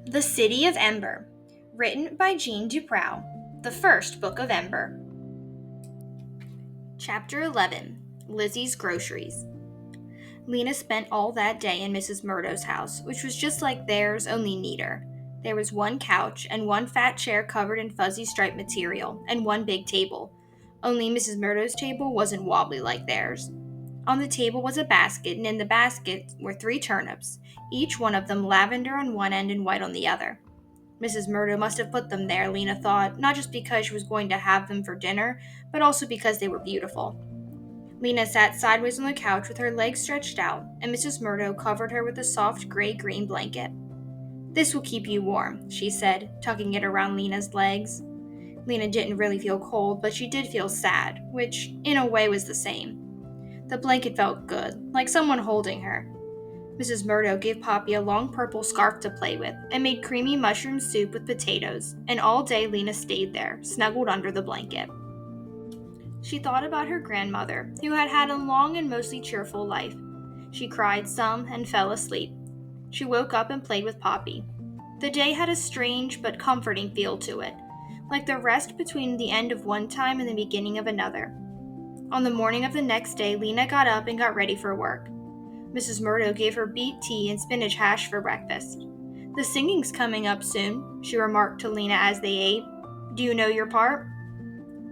The City of Ember, written by Jeanne DuPrau, the first book of Ember. Chapter 11, Lizzie's Groceries. Lena spent all that day in Mrs. Murdo's house, which was just like theirs, only neater. There was one couch and one fat chair covered in fuzzy striped material, and one big table. Only Mrs. Murdo's table wasn't wobbly like theirs. On the table was a basket, and in the basket were 3 turnips, each one of them lavender on one end and white on the other. Mrs. Murdo must have put them there, Lena thought, not just because she was going to have them for dinner, but also because they were beautiful. Lena sat sideways on the couch with her legs stretched out, and Mrs. Murdo covered her with a soft gray-green blanket. "This will keep you warm," she said, tucking it around Lena's legs. Lena didn't really feel cold, but she did feel sad, which, in a way, was the same. The blanket felt good, like someone holding her. Mrs. Murdo gave Poppy a long purple scarf to play with and made creamy mushroom soup with potatoes, and all day Lena stayed there, snuggled under the blanket. She thought about her grandmother, who had had a long and mostly cheerful life. She cried some and fell asleep. She woke up and played with Poppy. The day had a strange but comforting feel to it, like the rest between the end of one time and the beginning of another. On the morning of the next day, Lena got up and got ready for work. Mrs. Murdo gave her beet tea and spinach hash for breakfast. "The singing's coming up soon," she remarked to Lena as they ate. "Do you know your part?"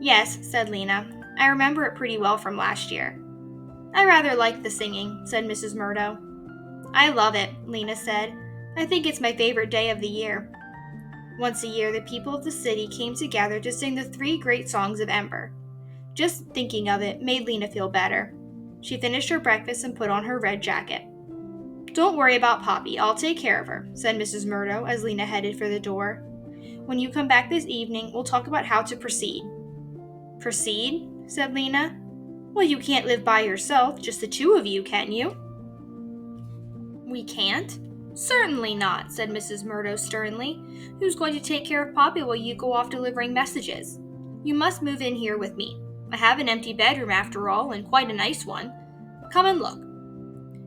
"Yes," said Lena. "I remember it pretty well from last year." "I rather like the singing," said Mrs. Murdo. "I love it," Lena said. "I think it's my favorite day of the year." Once a year, the people of the city came together to sing the 3 great songs of Ember. Just thinking of it made Lena feel better. She finished her breakfast and put on her red jacket. "Don't worry about Poppy, I'll take care of her," said Mrs. Murdo as Lena headed for the door. "When you come back this evening, we'll talk about how to proceed." "Proceed?" said Lena. "Well, you can't live by yourself, just the 2 of you, can you?" "We can't?" "Certainly not," said Mrs. Murdo sternly. "Who's going to take care of Poppy while you go off delivering messages? You must move in here with me. I have an empty bedroom after all, and quite a nice one. Come and look."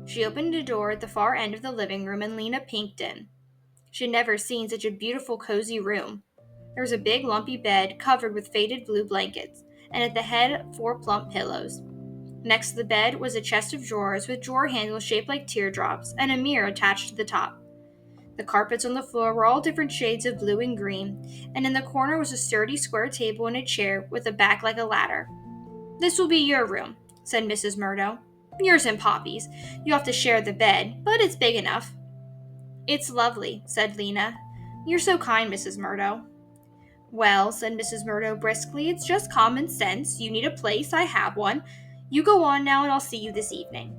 She opened a door at the far end of the living room, and Lena peeked in. She had never seen such a beautiful, cozy room. There was a big, lumpy bed covered with faded blue blankets, and at the head 4 plump pillows. Next to the bed was a chest of drawers with drawer handles shaped like teardrops and a mirror attached to the top. The carpets on the floor were all different shades of blue and green, and in the corner was a sturdy square table and a chair with a back like a ladder. "This will be your room," said Mrs. Murdo. "Yours and Poppy's. You have to share the bed, but it's big enough." "It's lovely," said Lena. "You're so kind, Mrs. Murdo." "Well," said Mrs. Murdo briskly, "it's just common sense. You need a place, I have one. You go on now, and I'll see you this evening."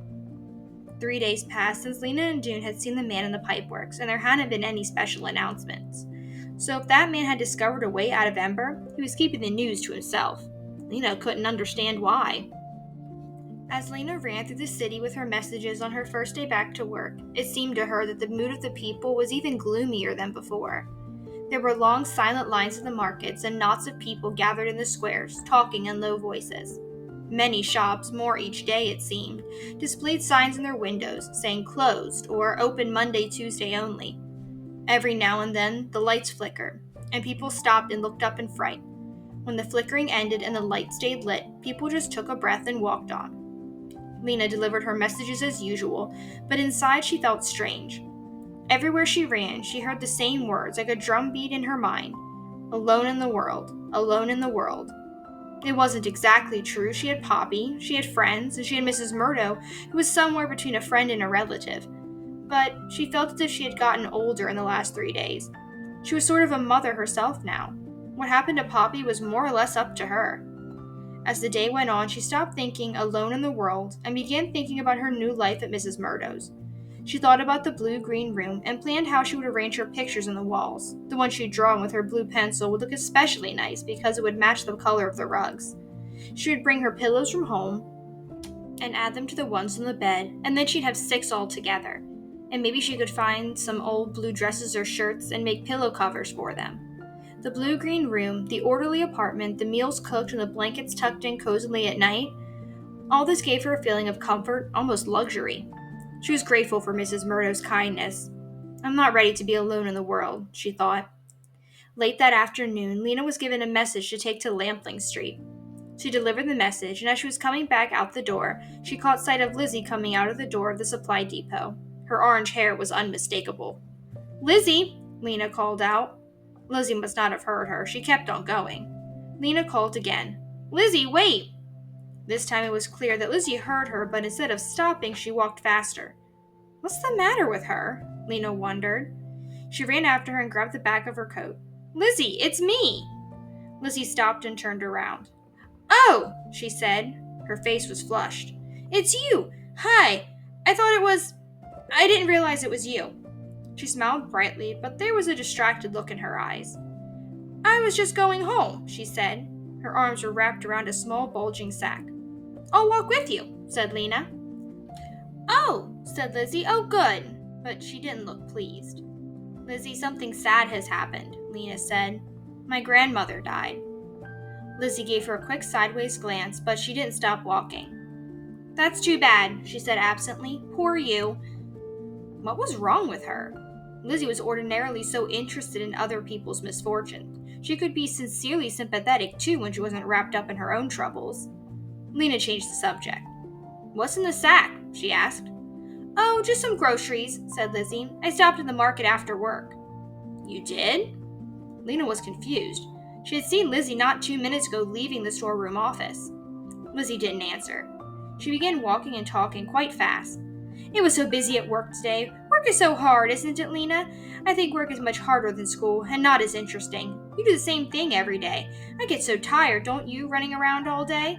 3 days passed since Lena and June had seen the man in the pipeworks, and there hadn't been any special announcements. So if that man had discovered a way out of Ember, he was keeping the news to himself. Lena couldn't understand why. As Lena ran through the city with her messages on her first day back to work, it seemed to her that the mood of the people was even gloomier than before. There were long silent lines in the markets and knots of people gathered in the squares, talking in low voices. Many shops, more each day it seemed, displayed signs in their windows saying closed or open Monday, Tuesday only. Every now and then, the lights flickered, and people stopped and looked up in fright. When the flickering ended and the light stayed lit, people just took a breath and walked on. Lena delivered her messages as usual, but inside she felt strange. Everywhere she ran, she heard the same words like a drum beat in her mind. Alone in the world, alone in the world. It wasn't exactly true. She had Poppy, she had friends, and she had Mrs. Murdo, who was somewhere between a friend and a relative. But she felt as if she had gotten older in the last 3 days. She was sort of a mother herself now. What happened to Poppy was more or less up to her. As the day went on, she stopped thinking alone in the world and began thinking about her new life at Mrs. Murdo's. She thought about the blue-green room and planned how she would arrange her pictures on the walls. The one she'd drawn with her blue pencil would look especially nice because it would match the color of the rugs. She would bring her pillows from home and add them to the ones on the bed, and then she'd have 6 all together. And maybe she could find some old blue dresses or shirts and make pillow covers for them. The blue-green room, the orderly apartment, the meals cooked, and the blankets tucked in cozily at night, all this gave her a feeling of comfort, almost luxury. She was grateful for Mrs. Murdo's kindness. I'm not ready to be alone in the world, she thought. Late that afternoon, Lena was given a message to take to Lampling Street. She delivered the message, and as she was coming back out the door, she caught sight of Lizzie coming out of the door of the supply depot. Her orange hair was unmistakable. "Lizzie!" Lena called out. Lizzie must not have heard her. She kept on going. Lena called again. "Lizzie, wait!" This time it was clear that Lizzie heard her, but instead of stopping, she walked faster. What's the matter with her? Lena wondered. She ran after her and grabbed the back of her coat. "Lizzie, it's me!" Lizzie stopped and turned around. "Oh," she said. Her face was flushed. "It's you! Hi! I didn't realize it was you." She smiled brightly, but there was a distracted look in her eyes. "I was just going home," she said. Her arms were wrapped around a small bulging sack. "I'll walk with you," said Lena. "Oh," said Lizzie. "Oh, good." But she didn't look pleased. "Lizzie, something sad has happened," Lena said. "My grandmother died." Lizzie gave her a quick sideways glance, but she didn't stop walking. "That's too bad," she said absently. "Poor you." What was wrong with her? Lizzie was ordinarily so interested in other people's misfortunes. She could be sincerely sympathetic too when she wasn't wrapped up in her own troubles. Lena changed the subject. "What's in the sack?" she asked. "Oh, just some groceries," said Lizzie. "I stopped at the market after work." "You did?" Lena was confused. She had seen Lizzie not 2 minutes ago leaving the storeroom office. Lizzie didn't answer. She began walking and talking quite fast. "It was so busy at work today. Work is so hard, isn't it, Lena? I think work is much harder than school and not as interesting. You do the same thing every day. I get so tired, don't you, running around all day?"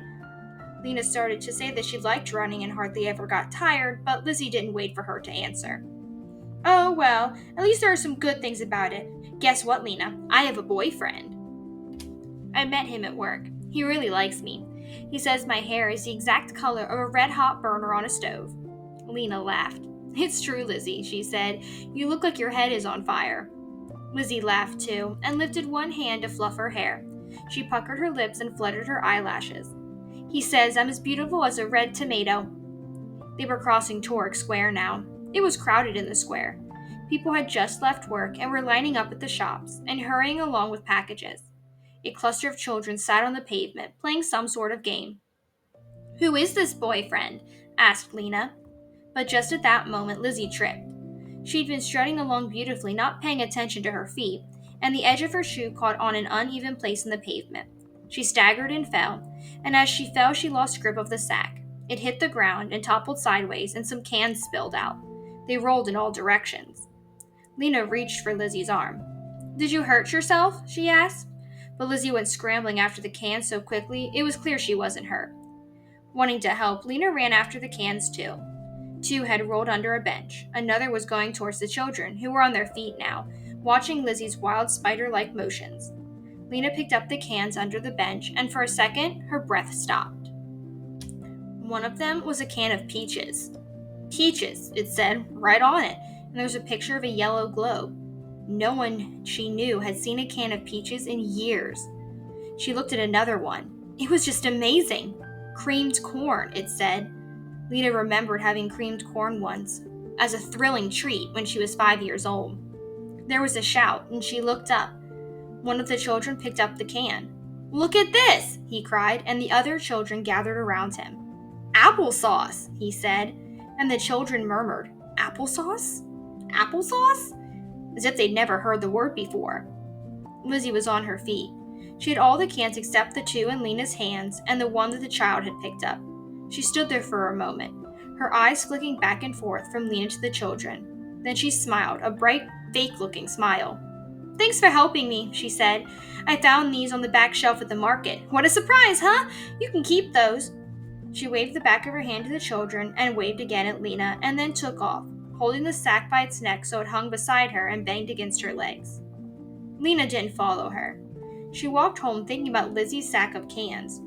Lena started to say that she liked running and hardly ever got tired, but Lizzie didn't wait for her to answer. "Oh, well, at least there are some good things about it. Guess what, Lena? I have a boyfriend. I met him at work. He really likes me. He says my hair is the exact color of a red-hot burner on a stove." Lena laughed. "It's true, Lizzie," she said. "You look like your head is on fire." Lizzie laughed too, and lifted one hand to fluff her hair. She puckered her lips and fluttered her eyelashes. "He says I'm as beautiful as a red tomato." They were crossing Torek Square now. It was crowded in the square. People had just left work and were lining up at the shops and hurrying along with packages. A cluster of children sat on the pavement, playing some sort of game. "Who is this boyfriend?" asked Lena. But just at that moment, Lizzie tripped. She'd been strutting along beautifully, not paying attention to her feet, and the edge of her shoe caught on an uneven place in the pavement. She staggered and fell, and as she fell, she lost grip of the sack. It hit the ground and toppled sideways, and some cans spilled out. They rolled in all directions. Lena reached for Lizzie's arm. "Did you hurt yourself?" she asked. But Lizzie went scrambling after the cans so quickly, it was clear she wasn't hurt. Wanting to help, Lena ran after the cans too. Two had rolled under a bench. Another was going towards the children, who were on their feet now, watching Lizzie's wild spider-like motions. Lena picked up the cans under the bench, and for a second, her breath stopped. One of them was a can of peaches. "Peaches," it said, right on it, and there was a picture of a yellow globe. No one she knew had seen a can of peaches in years. She looked at another one. It was just amazing. "Creamed corn," it said. Lena remembered having creamed corn once, as a thrilling treat when she was 5 years old. There was a shout, and she looked up. One of the children picked up the can. "Look at this!" he cried, and the other children gathered around him. "Applesauce," he said, and the children murmured, "Applesauce? Applesauce?" as if they'd never heard the word before. Lizzie was on her feet. She had all the cans except the two in Lena's hands and the one that the child had picked up. She stood there for a moment, her eyes flicking back and forth from Lena to the children. Then she smiled, a bright, fake-looking smile. "Thanks for helping me," she said. "I found these on the back shelf at the market. What a surprise, huh? You can keep those." She waved the back of her hand to the children and waved again at Lena, and then took off, holding the sack by its neck so it hung beside her and banged against her legs. Lena didn't follow her. She walked home thinking about Lizzie's sack of cans.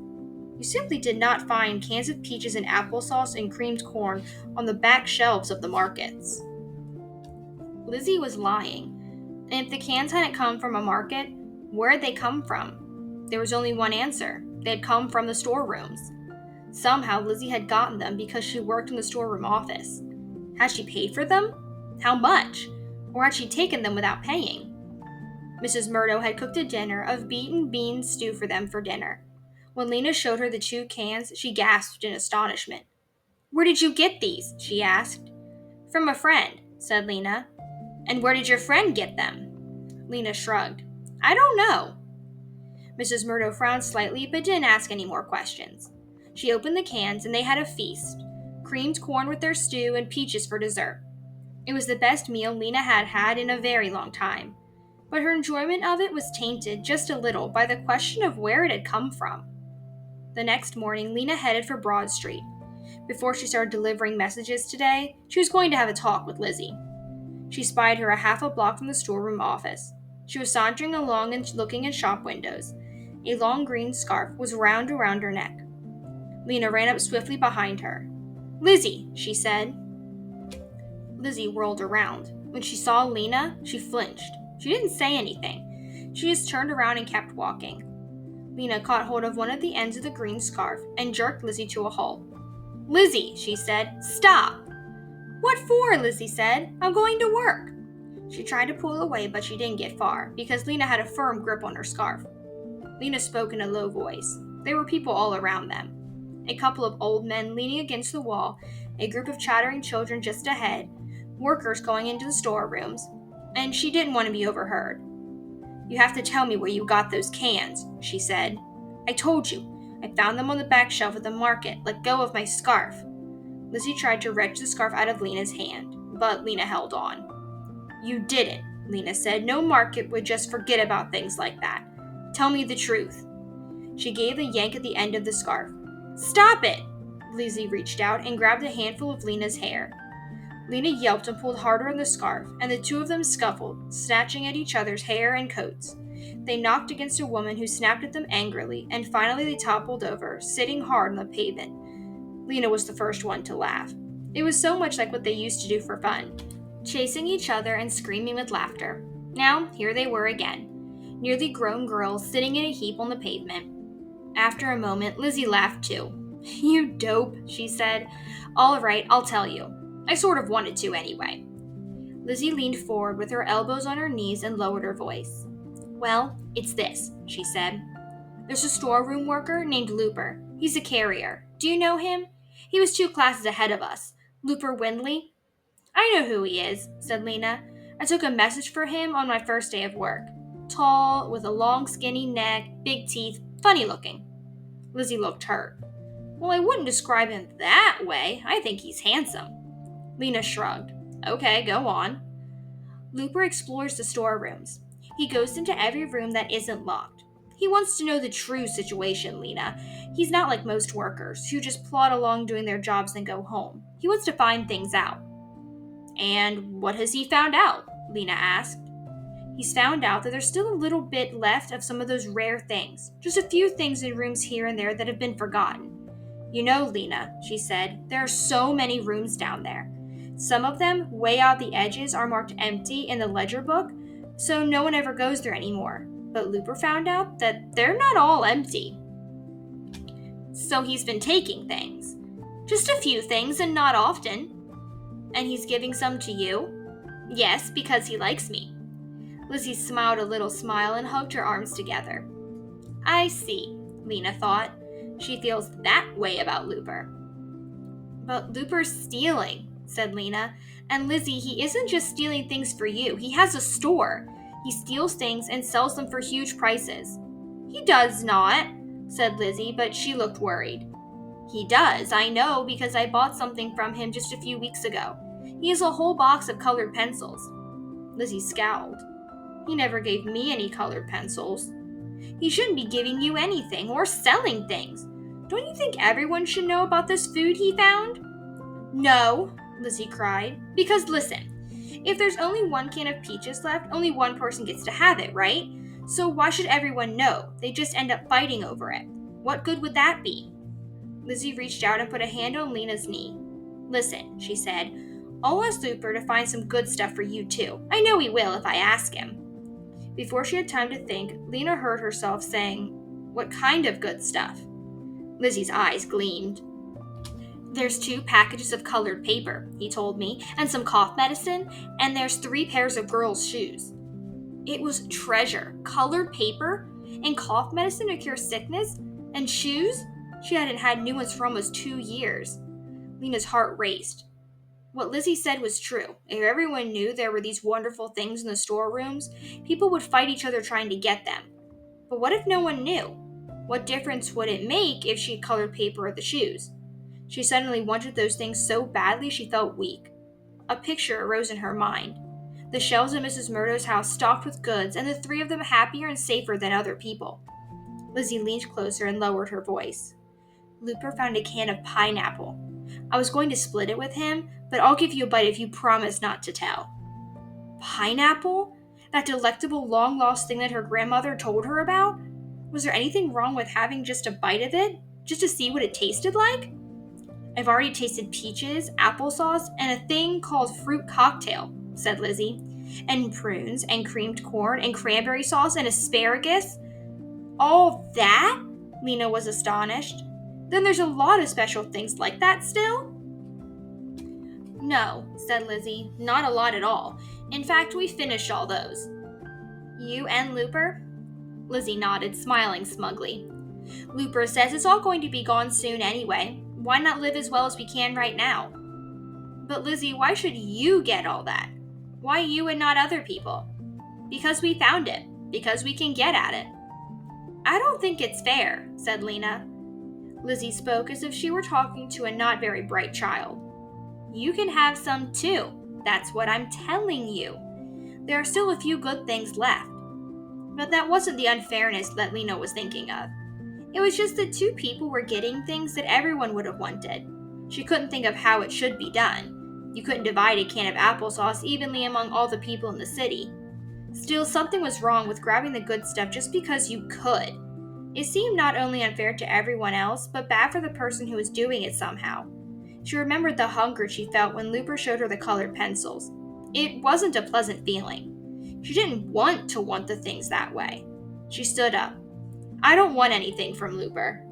You simply did not find cans of peaches and applesauce and creamed corn on the back shelves of the markets. Lizzie was lying. And if the cans hadn't come from a market, where had they come from? There was only one answer. They had come from the storerooms. Somehow Lizzie had gotten them because she worked in the storeroom office. Had she paid for them? How much? Or had she taken them without paying? Mrs. Murdo had cooked a dinner of beet and bean stew for them for dinner. When Lena showed her the 2 cans, she gasped in astonishment. "Where did you get these?" she asked. "From a friend," said Lena. "And where did your friend get them?" Lena shrugged. "I don't know." Mrs. Murdo frowned slightly but didn't ask any more questions. She opened the cans and they had a feast. Creamed corn with their stew and peaches for dessert. It was the best meal Lena had had in a very long time. But her enjoyment of it was tainted just a little by the question of where it had come from. The next morning, Lena headed for Broad Street. Before she started delivering messages today, she was going to have a talk with Lizzie. She spied her a half a block from the storeroom office. She was sauntering along and looking in shop windows. A long green scarf was wound around her neck. Lena ran up swiftly behind her. "Lizzie," she said. Lizzie whirled around. When she saw Lena, she flinched. She didn't say anything. She just turned around and kept walking. Lena caught hold of one of the ends of the green scarf and jerked Lizzie to a halt. "Lizzie," she said, "stop." "What for?" Lizzie said. "I'm going to work." She tried to pull away, but she didn't get far, because Lena had a firm grip on her scarf. Lena spoke in a low voice. There were people all around them. A couple of old men leaning against the wall, a group of chattering children just ahead, workers going into the storerooms, and she didn't want to be overheard. "You have to tell me where you got those cans," she said. "I told you. I found them on the back shelf at the market. Let go of my scarf." Lizzie tried to wrench the scarf out of Lena's hand, but Lena held on. "You didn't," Lena said. "No market would just forget about things like that. Tell me the truth." She gave a yank at the end of the scarf. "Stop it!" Lizzie reached out and grabbed a handful of Lena's hair. Lena yelped and pulled harder on the scarf, and the 2 of them scuffled, snatching at each other's hair and coats. They knocked against a woman who snapped at them angrily, and finally they toppled over, sitting hard on the pavement. Lena was the first one to laugh. It was so much like what they used to do for fun, chasing each other and screaming with laughter. Now, here they were again, nearly grown girls sitting in a heap on the pavement. After a moment, Lizzie laughed too. "You dope," she said. "All right, I'll tell you. I sort of wanted to anyway." Lizzie leaned forward with her elbows on her knees and lowered her voice. "Well, it's this," she said. "There's a storeroom worker named Looper. He's a carrier. Do you know him? He was 2 classes ahead of us. Looper Windley." "I know who he is," said Lena. "I took a message for him on my first day of work. Tall, with a long skinny neck, big teeth, funny looking." Lizzie looked hurt. "Well, I wouldn't describe him that way. I think he's handsome." Lena shrugged. "Okay, go on." "Looper explores the storerooms. He goes into every room that isn't locked. He wants to know the true situation, Lena. He's not like most workers, who just plod along doing their jobs and go home. He wants to find things out." "And what has he found out?" Lena asked. "He's found out that there's still a little bit left of some of those rare things. Just a few things in rooms here and there that have been forgotten. You know, Lena," she said, "there are so many rooms down there. Some of them, way out the edges, are marked empty in the ledger book, so no one ever goes there anymore. But Looper found out that they're not all empty. So he's been taking things. Just a few things and not often." "And he's giving some to you?" "Yes, because he likes me." Lizzie smiled a little smile and hugged her arms together. "I see," Lena thought. "She feels that way about Looper." "But Looper's stealing," said Lena. "And Lizzie, he isn't just stealing things for you. He has a store. He steals things and sells them for huge prices." "He does not," said Lizzie, but she looked worried. "He does, I know, because I bought something from him just a few weeks ago. He has a whole box of colored pencils." Lizzie scowled. "He never gave me any colored pencils." "He shouldn't be giving you anything or selling things. Don't you think everyone should know about this food he found?" "No," Lizzie cried. "Because listen, if there's only 1 can of peaches left, only 1 person gets to have it, right? So why should everyone know? They just end up fighting over it. What good would that be?" Lizzie reached out and put a hand on Lena's knee. "Listen," she said, "I'll ask Looper to find some good stuff for you too. I know he will if I ask him." Before she had time to think, Lena heard herself saying, "What kind of good stuff?" Lizzie's eyes gleamed. There's 2 packages of colored paper, he told me, and some cough medicine, and there's 3 pairs of girls' shoes. It was treasure. Colored paper and cough medicine to cure sickness, and shoes? She hadn't had new ones for almost 2 years. Lena's heart raced. What Lizzie said was true. If everyone knew there were these wonderful things in the storerooms, people would fight each other trying to get them. But what if no one knew? What difference would it make if she had colored paper or the shoes? She suddenly wanted those things so badly she felt weak. A picture arose in her mind. The shelves in Mrs. Murdo's house stocked with goods, and the 3 of them happier and safer than other people. Lizzie leaned closer and lowered her voice. Looper found a can of pineapple. I was going to split it with him, but I'll give you a bite if you promise not to tell. Pineapple? That delectable long-lost thing that her grandmother told her about? Was there anything wrong with having just a bite of it? Just to see what it tasted like? I've already tasted peaches, applesauce, and a thing called fruit cocktail, said Lizzie. And prunes, and creamed corn, and cranberry sauce, and asparagus. All that? Lena was astonished. Then there's a lot of special things like that still? No, said Lizzie, not a lot at all. In fact, we finished all those. You and Looper? Lizzie nodded, smiling smugly. Looper says it's all going to be gone soon anyway. Why not live as well as we can right now? But Lizzie, why should you get all that? Why you and not other people? Because we found it. Because we can get at it. I don't think it's fair, said Lena. Lizzie spoke as if she were talking to a not very bright child. You can have some too. That's what I'm telling you. There are still a few good things left. But that wasn't the unfairness that Lena was thinking of. It was just that 2 people were getting things that everyone would have wanted. She couldn't think of how it should be done. You couldn't divide a can of applesauce evenly among all the people in the city. Still, something was wrong with grabbing the good stuff just because you could. It seemed not only unfair to everyone else, but bad for the person who was doing it somehow. She remembered the hunger she felt when Looper showed her the colored pencils. It wasn't a pleasant feeling. She didn't want to want the things that way. She stood up. I don't want anything from Looper.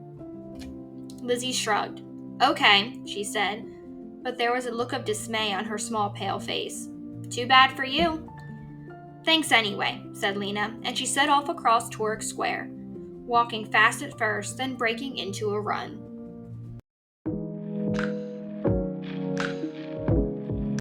Lizzie shrugged. Okay, she said, but there was a look of dismay on her small pale face. Too bad for you. Thanks anyway, said Lena, and she set off across Torek Square, walking fast at first, then breaking into a run.